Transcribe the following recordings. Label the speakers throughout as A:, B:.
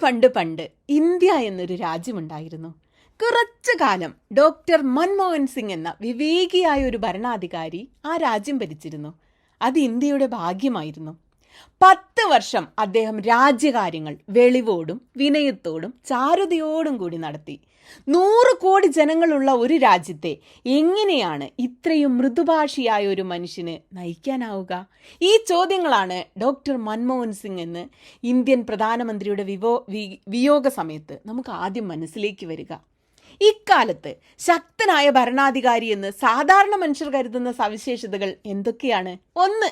A: പണ്ട് പണ്ട് ഇന്ത്യ എന്നൊരു രാജ്യമുണ്ടായിരുന്നു. കുറച്ചു കാലം ഡോക്ടർ മൻമോഹൻ സിംഗ് എന്ന വിവേകിയായ ഒരു ഭരണാധികാരി ആ രാജ്യം ഭരിച്ചിരുന്നു. അത് ഇന്ത്യയുടെ ഭാഗ്യമായിരുന്നു. 10 വർഷം അദ്ദേഹം രാജ്യകാര്യങ്ങൾ വെളിവോടും വിനയത്തോടും ചാരുതയോടും കൂടി നടത്തി. 100 കോടി ജനങ്ങളുള്ള ഒരു രാജ്യത്തെ എങ്ങനെയാണ് ഇത്രയും മൃദുഭാഷിയായ ഒരു മനുഷ്യന് നയിക്കാനാവുക? ഈ ചോദ്യങ്ങളാണ് ഡോക്ടർ മൻമോഹൻ സിംഗ് എന്ന് ഇന്ത്യൻ പ്രധാനമന്ത്രിയുടെ വിയോഗ സമയത്ത് നമുക്ക് ആദ്യം മനസ്സിലേക്ക് വരിക. ഇക്കാലത്ത് ശക്തനായ ഭരണാധികാരി എന്ന് സാധാരണ മനുഷ്യർ കരുതുന്ന സവിശേഷതകൾ എന്തൊക്കെയാണ്? 1.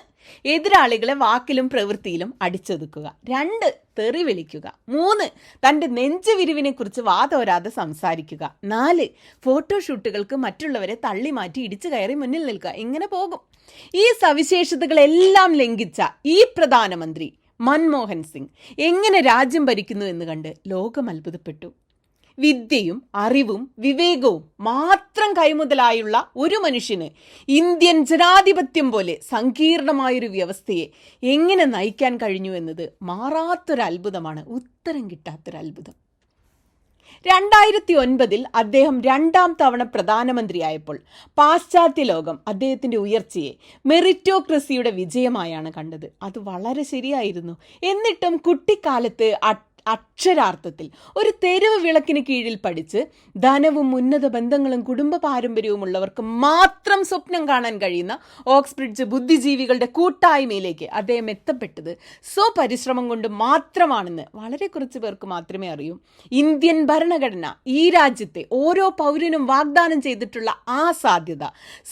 A: എതിരാളികളെ വാക്കിലും പ്രവൃത്തിയിലും അടിച്ചൊതുക്കുക. 2. തെറി വിളിക്കുക. 3. തൻ്റെ നെഞ്ചുവിരിവിനെ കുറിച്ച് വാതോരാതെ സംസാരിക്കുക. 4. ഫോട്ടോഷൂട്ടുകൾക്ക് മറ്റുള്ളവരെ തള്ളി മാറ്റി ഇടിച്ചു കയറി മുന്നിൽ നിൽക്കുക. ഇങ്ങനെ പോകും. ഈ സവിശേഷതകളെല്ലാം ലംഘിച്ച ഈ പ്രധാനമന്ത്രി മൻമോഹൻ സിംഗ് എങ്ങനെ രാജ്യം ഭരിക്കുന്നു എന്ന് കണ്ട് ലോകം അത്ഭുതപ്പെട്ടു. വിദ്യയും അറിവും വിവേകവും മാത്രം കൈമുതലായുള്ള ഒരു മനുഷ്യന് ഇന്ത്യൻ ജനാധിപത്യം പോലെ സങ്കീർണമായൊരു വ്യവസ്ഥയെ എങ്ങനെ നയിക്കാൻ കഴിഞ്ഞു എന്നത് മാറാത്തൊരത്ഭുതമാണ്, ഉത്തരം കിട്ടാത്തൊരത്ഭുതം. 2009 അദ്ദേഹം 2ാം തവണ പ്രധാനമന്ത്രിയായപ്പോൾ പാശ്ചാത്യ ലോകം അദ്ദേഹത്തിൻ്റെ ഉയർച്ചയെ മെറിറ്റോക്രസിയുടെ വിജയമായാണ് കണ്ടത്. അത് വളരെ ശരിയായിരുന്നു. എന്നിട്ടും കുട്ടിക്കാലത്ത് അക്ഷരാർത്ഥത്തിൽ ഒരു തെരുവ് വിളക്കിന് കീഴിൽ പഠിച്ച് ധനവും ഉന്നത ബന്ധങ്ങളും കുടുംബ പാരമ്പര്യവും ഉള്ളവർക്ക് മാത്രം സ്വപ്നം കാണാൻ കഴിയുന്ന ഓക്സ്ബ്രിഡ്ജ് ബുദ്ധിജീവികളുടെ കൂട്ടായ്മയിലേക്ക് അദ്ദേഹം എത്തപ്പെട്ടത് സ്വപരിശ്രമം കൊണ്ട് മാത്രമാണെന്ന് വളരെ കുറച്ച് പേർക്ക് മാത്രമേ അറിയൂ. ഇന്ത്യൻ ഭരണഘടന ഈ രാജ്യത്തെ ഓരോ പൗരനും വാഗ്ദാനം ചെയ്തിട്ടുള്ള ആ സാധ്യത,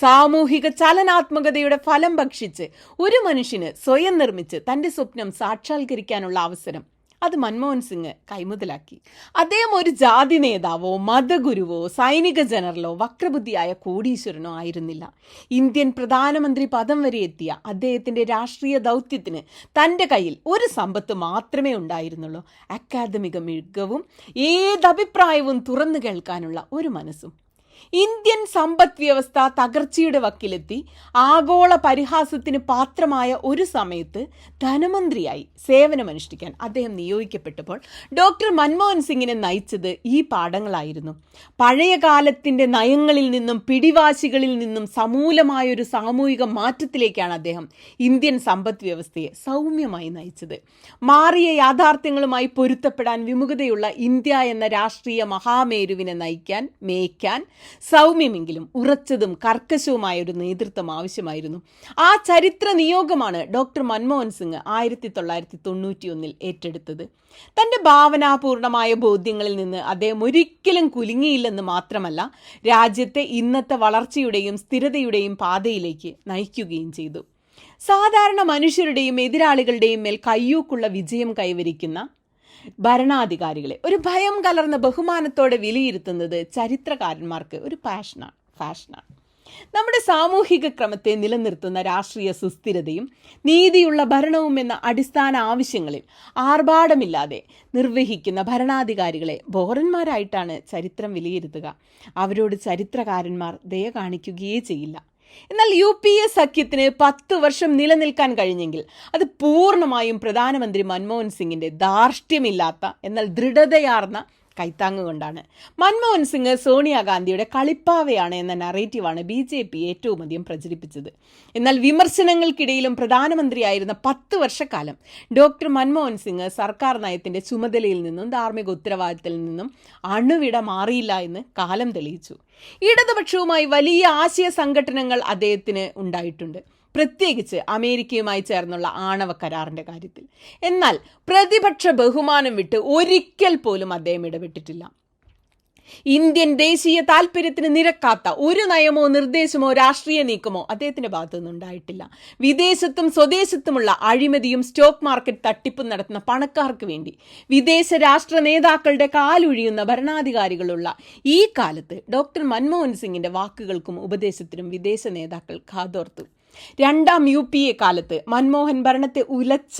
A: സാമൂഹിക ചലനാത്മകതയുടെ ഫലം ഭക്ഷിച്ച് ഒരു മനുഷ്യന് സ്വയം നിർമ്മിച്ച് തൻ്റെ സ്വപ്നം സാക്ഷാത്കരിക്കാനുള്ള അവസരം അത് മൻമോഹൻ സിംഗ് കൈമുതലാക്കി. അദ്ദേഹം ഒരു ജാതി നേതാവോ മതഗുരുവോ സൈനിക ജനറലോ വക്രബുദ്ധിയായ കോടീശ്വരനോ ആയിരുന്നില്ല. ഇന്ത്യൻ പ്രധാനമന്ത്രി പദം വരെ എത്തിയ അദ്ദേഹത്തിൻ്റെ രാഷ്ട്രീയ ദൗത്യത്തിന് തൻ്റെ കയ്യിൽ ഒരു സമ്പത്ത് മാത്രമേ ഉണ്ടായിരുന്നുള്ളൂ: അക്കാദമിക മികവും ഏതഭിപ്രായവും തുറന്നു കേൾക്കാനുള്ള ഒരു മനസ്സും. ഇന്ത്യൻ സമ്പദ് വ്യവസ്ഥ തകർച്ചയുടെ വക്കിലെത്തി ആഗോള പരിഹാസത്തിന് പാത്രമായ ഒരു സമയത്ത് ധനമന്ത്രിയായി സേവനമനുഷ്ഠിക്കാൻ അദ്ദേഹം നിയോഗിക്കപ്പെട്ടപ്പോൾ ഡോക്ടർ മൻമോഹൻ സിംഗിനെ നയിച്ചത് ഈ പാഠങ്ങളായിരുന്നു. പഴയ കാലത്തിൻ്റെ നയങ്ങളിൽ നിന്നും പിടിവാശികളിൽ നിന്നും സമൂലമായൊരു സാമൂഹിക മാറ്റത്തിലേക്കാണ് അദ്ദേഹം ഇന്ത്യൻ സമ്പദ് വ്യവസ്ഥയെ സൗമ്യമായി നയിച്ചത്. മാറിയ യാഥാർത്ഥ്യങ്ങളുമായി പൊരുത്തപ്പെടാൻ വിമുഖതയുള്ള ഇന്ത്യ എന്ന രാഷ്ട്രീയ മഹാമേരുവിനെ മേയ്ക്കാൻ സൗമ്യമെങ്കിലും ഉറച്ചതും കർക്കശവുമായ ഒരു നേതൃത്വം ആവശ്യമായിരുന്നു. ആ ചരിത്ര നിയോഗമാണ് ഡോക്ടർ മൻമോഹൻ സിംഗ് 1991 ഏറ്റെടുത്തത്. തൻ്റെ ഭാവനാപൂർണമായ ബോധ്യങ്ങളിൽ നിന്ന് അദ്ദേഹം ഒരിക്കലും കുലുങ്ങിയില്ലെന്ന് മാത്രമല്ല, രാജ്യത്തെ ഇന്നത്തെ വളർച്ചയുടെയും സ്ഥിരതയുടെയും പാതയിലേക്ക് നയിക്കുകയും ചെയ്തു. സാധാരണ മനുഷ്യരുടെയും എതിരാളികളുടെയും മേൽ കയ്യൂക്കുള്ള വിജയം കൈവരിക്കുന്ന ഭരണാധികാരികളെ ഒരു ഭയം കലർന്ന ബഹുമാനത്തോടെ വിലയിരുത്തുന്നത് ചരിത്രകാരന്മാർക്ക് ഒരു ഫാഷനാണ്. നമ്മുടെ സാമൂഹിക ക്രമത്തെ നിലനിർത്തുന്ന രാഷ്ട്രീയ സുസ്ഥിരതയും നീതിയുള്ള ഭരണവും എന്ന അടിസ്ഥാന ആവശ്യങ്ങളിൽ ആർഭാടമില്ലാതെ നിർവഹിക്കുന്ന ഭരണാധികാരികളെ ബോറന്മാരായിട്ടാണ് ചരിത്രം വിലയിരുത്തുക. അവരോട് ചരിത്രകാരന്മാർ ദയ കാണിക്കുകയേ ചെയ്യില്ല. എന്നാൽ UPA സഖ്യത്തിന് 10 വർഷം നിലനിൽക്കാൻ കഴിഞ്ഞെങ്കിൽ അത് പൂർണ്ണമായും പ്രധാനമന്ത്രി മൻമോഹൻ സിംഗിന്റെ ധാർഷ്ട്യമില്ലാത്ത എന്നാൽ ദൃഢതയാർന്ന കൈത്താങ്ങുകൊണ്ടാണ്. മൻമോഹൻ സിംഗ് സോണിയാഗാന്ധിയുടെ കളിപ്പാവയാണ് എന്ന നറേറ്റീവാണ് BJP ഏറ്റവും അധികം പ്രചരിപ്പിച്ചത്. എന്നാൽ വിമർശനങ്ങൾക്കിടയിലും പ്രധാനമന്ത്രിയായിരുന്ന 10 വർഷക്കാലം ഡോക്ടർ മൻമോഹൻ സിംഗ് സർക്കാർ നയത്തിന്റെ ചുമതലയിൽ നിന്നും ധാർമ്മിക ഉത്തരവാദിത്തത്തിൽ നിന്നും അണുവിട മാറിയില്ല എന്ന് കാലം തെളിയിച്ചു. ഇടതുപക്ഷവുമായി വലിയ ആശയ സംഘടനകൾ അദ്ദേഹത്തിന് ഉണ്ടായിട്ടുണ്ട്, പ്രത്യേകിച്ച് അമേരിക്കയുമായി ചേർന്നുള്ള ആണവ കരാറിന്റെ കാര്യത്തിൽ. എന്നാൽ പ്രതിപക്ഷ ബഹുമാനം വിട്ട് ഒരിക്കൽ പോലും അദ്ദേഹം ഇടപെട്ടിട്ടില്ല. ഇന്ത്യൻ ദേശീയ താല്പര്യത്തിന് നിരക്കാത്ത ഒരു നയമോ നിർദ്ദേശമോ രാഷ്ട്രീയ നീക്കമോ അദ്ദേഹത്തിന്റെ ഭാഗത്തുനിന്ന് ഉണ്ടായിട്ടില്ല. വിദേശത്തും സ്വദേശത്തുമുള്ള അഴിമതിയും സ്റ്റോക്ക് മാർക്കറ്റ് തട്ടിപ്പും നടത്തുന്ന പണക്കാർക്ക് വേണ്ടി വിദേശ രാഷ്ട്ര നേതാക്കളുടെ കാലൊഴിയുന്ന ഭരണാധികാരികളുള്ള ഈ കാലത്ത് ഡോക്ടർ മൻമോഹൻ സിംഗിന്റെ വാക്കുകൾക്കും ഉപദേശത്തിനും വിദേശ നേതാക്കൾ കാതോർത്തു. 2ാം UPA കാലത്ത് മൻമോഹൻ ഭരണത്തെ ഉലച്ച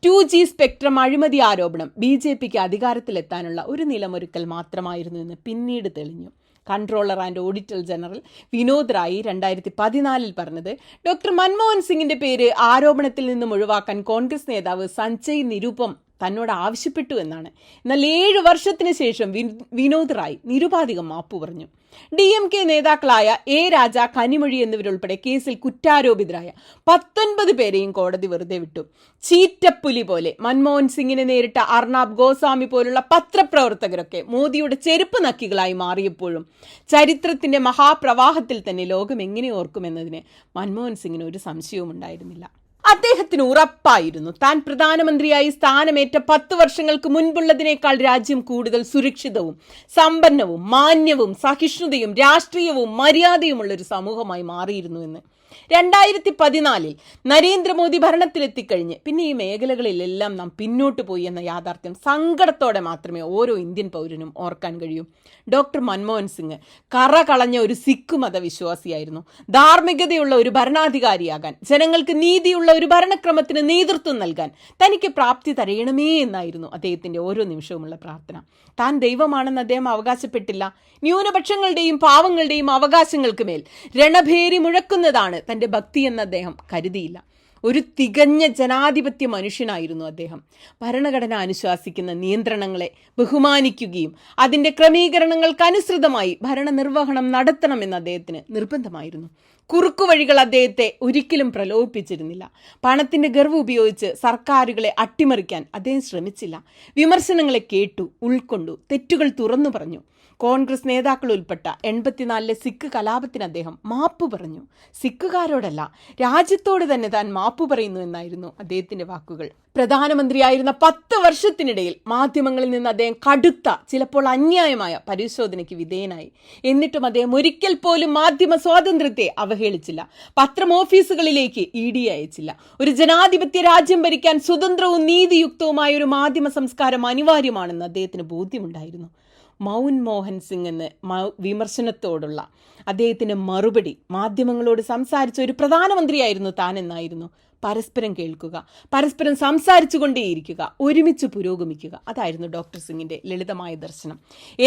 A: 2G സ്പെക്ട്രം അഴിമതി ആരോപണം BJPക്ക് അധികാരത്തിലെത്താനുള്ള ഒരു നിലമൊരുക്കൽ മാത്രമായിരുന്നു എന്ന് പിന്നീട് തെളിഞ്ഞു. Controller and auditor general Vinod Rai 2014 പറഞ്ഞത് ഡോക്ടർ മൻമോഹൻ സിംഗിന്റെ പേര് ആരോപണത്തിൽ നിന്നും ഒഴിവാക്കാൻ കോൺഗ്രസ് നേതാവ് സഞ്ജയ് നിരുപം തന്നോട് ആവശ്യപ്പെട്ടു എന്നാണ്. എന്നാൽ 7 വർഷത്തിന് ശേഷം വിനോദ് റായ് നിരുപാധികം മാപ്പു പറഞ്ഞു. DMK നേതാക്കളായ A. രാജ, കനിമൊഴി എന്നിവരുൾപ്പെടെ കേസിൽ കുറ്റാരോപിതരായ 19 പേരെയും കോടതി വെറുതെ വിട്ടു. ചീറ്റപ്പുലി പോലെ മൻമോഹൻ സിംഗിനെ നേരിട്ട അർണാബ് ഗോസ്വാമി പോലുള്ള പത്രപ്രവർത്തകരൊക്കെ മോദിയുടെ ചെരുപ്പ് നക്കികളായി മാറിയപ്പോഴും ചരിത്രത്തിന്റെ മഹാപ്രവാഹത്തിൽ തന്നെ ലോകം എങ്ങനെ ഓർക്കുമെന്നതിന് മൻമോഹൻ സിംഗിന് ഒരു സംശയവും ഉണ്ടായിരുന്നില്ല. അദ്ദേഹത്തിന് ഉറപ്പായിരുന്നു താൻ പ്രധാനമന്ത്രിയായി സ്ഥാനമേറ്റ 10 വർഷങ്ങൾക്ക് മുൻപുള്ളതിനേക്കാൾ രാജ്യം കൂടുതൽ സുരക്ഷിതവും സമ്പന്നവും മാന്യവും സഹിഷ്ണുതയും രാഷ്ട്രീയവും മര്യാദയുമുള്ള ഒരു സമൂഹമായി മാറിയിരുന്നു എന്ന്. 2014 നരേന്ദ്രമോദി ഭരണത്തിലെത്തിക്കഴിഞ്ഞ് പിന്നെ ഈ മേഖലകളിലെല്ലാം നാം പിന്നോട്ട് പോയി എന്ന യാഥാർത്ഥ്യം സങ്കടത്തോടെ മാത്രമേ ഓരോ ഇന്ത്യൻ പൗരനും ഓർക്കാൻ കഴിയൂ. ഡോക്ടർ മൻമോഹൻ സിംഗ് കറ കളഞ്ഞ ഒരു സിഖ് മതവിശ്വാസിയായിരുന്നു. ധാർമ്മികതയുള്ള ഒരു ഭരണാധികാരിയാകാൻ, ജനങ്ങൾക്ക് നീതിയുള്ള ഒരു ഭരണക്രമത്തിന് നേതൃത്വം നൽകാൻ തനിക്ക് പ്രാപ്തി തരയണമേ എന്നായിരുന്നു അദ്ദേഹത്തിന്റെ ഓരോ നിമിഷവുമുള്ള പ്രാർത്ഥന. താൻ ദൈവമാണെന്ന് അദ്ദേഹം അവകാശപ്പെട്ടില്ല. ന്യൂനപക്ഷങ്ങളുടെയും പാവങ്ങളുടെയും അവകാശങ്ങൾക്ക് മേൽ രണഭേരി മുഴക്കുന്നതാണ് തന്റെ ഭക്തി എന്ന് അദ്ദേഹം കരുതിയില്ല. ഒരു തികഞ്ഞ ജനാധിപത്യ മനുഷ്യനായിരുന്നു അദ്ദേഹം. ഭരണഘടന അനുശാസിക്കുന്ന നിയന്ത്രണങ്ങളെ ബഹുമാനിക്കുകയും അതിൻ്റെ ക്രമീകരണങ്ങൾക്കനുസൃതമായി ഭരണനിർവഹണം നടത്തണമെന്ന് അദ്ദേഹത്തിന് നിർബന്ധമായിരുന്നു. കുറുക്കുവഴികൾ അദ്ദേഹത്തെ ഒരിക്കലും പ്രലോഭിപ്പിച്ചിരുന്നില്ല. പണത്തിന്റെ ഗർവ് ഉപയോഗിച്ച് സർക്കാരുകളെ അട്ടിമറിക്കാൻ അദ്ദേഹം ശ്രമിച്ചില്ല. വിമർശനങ്ങളെ കേട്ടു, ഉൾക്കൊണ്ടു, തെറ്റുകൾ തുറന്നു പറഞ്ഞു. കോൺഗ്രസ് നേതാക്കൾ ഉൾപ്പെട്ട 84 സിഖ് കലാപത്തിന് അദ്ദേഹം മാപ്പ് പറഞ്ഞു. സിഖുകാരോടല്ല, രാജ്യത്തോട് തന്നെ താൻ മാപ്പ് പറയുന്നു എന്നായിരുന്നു അദ്ദേഹത്തിന്റെ വാക്കുകൾ. പ്രധാനമന്ത്രിയായിരുന്ന 10 വർഷത്തിനിടയിൽ മാധ്യമങ്ങളിൽ നിന്ന് അദ്ദേഹം കടുത്ത, ചിലപ്പോൾ അന്യായമായ പരിശോധനയ്ക്ക് വിധേയനായി. എന്നിട്ടും അദ്ദേഹം ഒരിക്കൽ പോലും മാധ്യമ സ്വാതന്ത്ര്യത്തെ അവഹേളിച്ചില്ല. പത്രം ഓഫീസുകളിലേക്ക് ED അയച്ചില്ല. ഒരു ജനാധിപത്യ രാജ്യം ഭരിക്കാൻ സ്വതന്ത്രവും നീതിയുക്തവുമായ ഒരു മാധ്യമ സംസ്കാരം അനിവാര്യമാണെന്ന് അദ്ദേഹത്തിന് ബോധ്യമുണ്ടായിരുന്നു. മൻമോഹൻ സിംഗ് എന്ന വിമർശനത്തോടുള്ള അദ്ദേഹത്തിന്റെ മറുപടി മാധ്യമങ്ങളോട് സംസാരിച്ച ഒരു പ്രധാനമന്ത്രിയായിരുന്നു താൻ എന്നായിരുന്നു. പരസ്പരം കേൾക്കുക, പരസ്പരം സംസാരിച്ചു കൊണ്ടേയിരിക്കുക, ഒരുമിച്ച് പുരോഗമിക്കുക, അതായിരുന്നു ഡോക്ടർ സിംഗിന്റെ ലളിതമായ ദർശനം.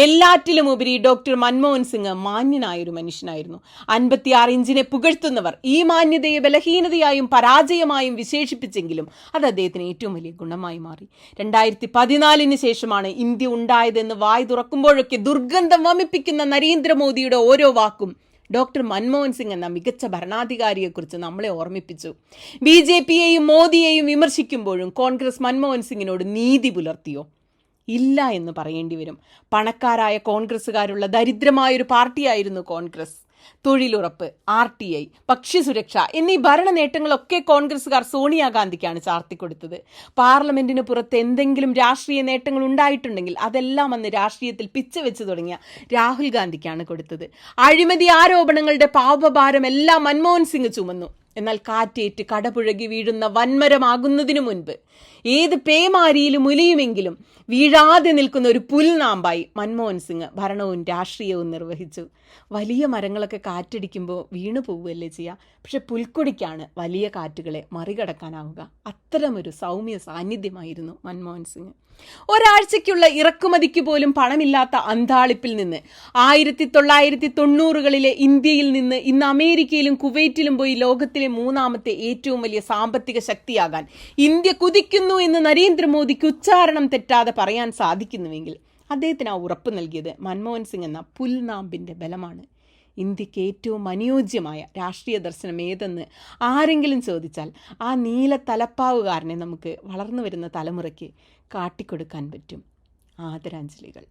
A: എല്ലാറ്റിലും ഉപരി ഡോക്ടർ മൻമോഹൻ സിംഗ് മാന്യനായൊരു മനുഷ്യനായിരുന്നു. 56 ഇഞ്ചിനെ പുകഴ്ത്തുന്നവർ ഈ മാന്യതയെ ബലഹീനതയായും പരാജയമായും വിശേഷിപ്പിച്ചെങ്കിലും അത് അദ്ദേഹത്തിന് ഏറ്റവും വലിയ ഗുണമായി മാറി. 2014 ശേഷമാണ് ഇന്ത്യ ഉണ്ടായതെന്ന് വായ് തുറക്കുമ്പോഴൊക്കെ ദുർഗന്ധം വമിപ്പിക്കുന്ന നരേന്ദ്രമോദിയുടെ ഓരോ വാക്കും ഡോക്ടർ മൻമോഹൻ സിംഗ് എന്ന മികച്ച ഭരണാധികാരിയെക്കുറിച്ച് നമ്മളെ ഓർമ്മിപ്പിച്ചു. BJPയെയും മോദിയെയും വിമർശിക്കുമ്പോഴും കോൺഗ്രസ് മൻമോഹൻ സിംഗിനോട് നീതി പുലർത്തിയോ? ഇല്ല എന്ന് പറയേണ്ടി വരും. പണക്കാരായ കോൺഗ്രസ്സുകാരുള്ള ദരിദ്രമായൊരു പാർട്ടിയായിരുന്നു കോൺഗ്രസ്. തൊഴിലുറപ്പ്, RTI, ഭക്ഷ്യസുരക്ഷ എന്നീ ഭരണ നേട്ടങ്ങളൊക്കെ കോൺഗ്രസ്സുകാർ സോണിയാഗാന്ധിക്കാണ് ചാർത്തിക്കൊടുത്തത്. പാർലമെന്റിന് പുറത്ത് എന്തെങ്കിലും രാഷ്ട്രീയ നേട്ടങ്ങൾ ഉണ്ടായിട്ടുണ്ടെങ്കിൽ അതെല്ലാം അന്ന് രാഷ്ട്രീയത്തിൽ പിച്ച വെച്ച് തുടങ്ങിയ രാഹുൽ ഗാന്ധിക്കാണ് കൊടുത്തത്. അഴിമതി ആരോപണങ്ങളുടെ പാപഭാരം എല്ലാം മൻമോഹൻ സിംഗ് ചുമന്നു. എന്നാൽ കാറ്റേറ്റ് കടപുഴകി വീഴുന്ന വൻമരമാകുന്നതിനു മുൻപ് ഏത് പേമാരിയിലും ഉലയുമെങ്കിലും വീഴാതെ നിൽക്കുന്ന ഒരു പുൽനാമ്പായി മൻമോഹൻ സിംഗ് ഭരണവും രാഷ്ട്രീയവും നിർവഹിച്ചു. വലിയ മരങ്ങളൊക്കെ കാറ്റടിക്കുമ്പോൾ വീണു പോവുകയല്ലേ ചെയ്യുക, പക്ഷെ പുൽക്കൊടിക്കാണ് വലിയ കാറ്റുകളെ മറികടക്കാനാവുക. അത്തരമൊരു സൗമ്യ സാന്നിധ്യമായിരുന്നു മൻമോഹൻ സിംഗ്. ഒരാഴ്ചയ്ക്കുള്ള ഇറക്കുമതിക്ക് പോലും പണമില്ലാത്ത അന്താളിപ്പിൽ നിന്ന് 1990കളിലെ ഇന്ത്യയിൽ നിന്ന് ഇന്ന് അമേരിക്കയിലും കുവൈറ്റിലും പോയി ലോകത്തിലെ 3ാമത്തെ ഏറ്റവും വലിയ സാമ്പത്തിക ശക്തിയാകാൻ ഇന്ത്യ കുതിക്കുന്നു എന്ന് നരേന്ദ്രമോദിക്ക് ഉച്ചാരണം തെറ്റാതെ പറയാൻ സാധിക്കുന്നുവെങ്കിൽ അദ്ദേഹത്തിന് ആ ഉറപ്പ് നൽകിയത് മൻമോഹൻ സിംഗ് എന്ന പുൽനാമ്പിന്റെ ബലമാണ്. ഇന്ത്യക്ക് ഏറ്റവും അനുയോജ്യമായ രാഷ്ട്രീയ ദർശനം ഏതെന്ന് ആരെങ്കിലും ചോദിച്ചാൽ ആ നീല തലപ്പാവുകാരനെ നമുക്ക് വളർന്നു വരുന്ന തലമുറയ്ക്ക് കാട്ടിക്കൊടുക്കാൻ പറ്റും. ആദരാഞ്ജലികൾ.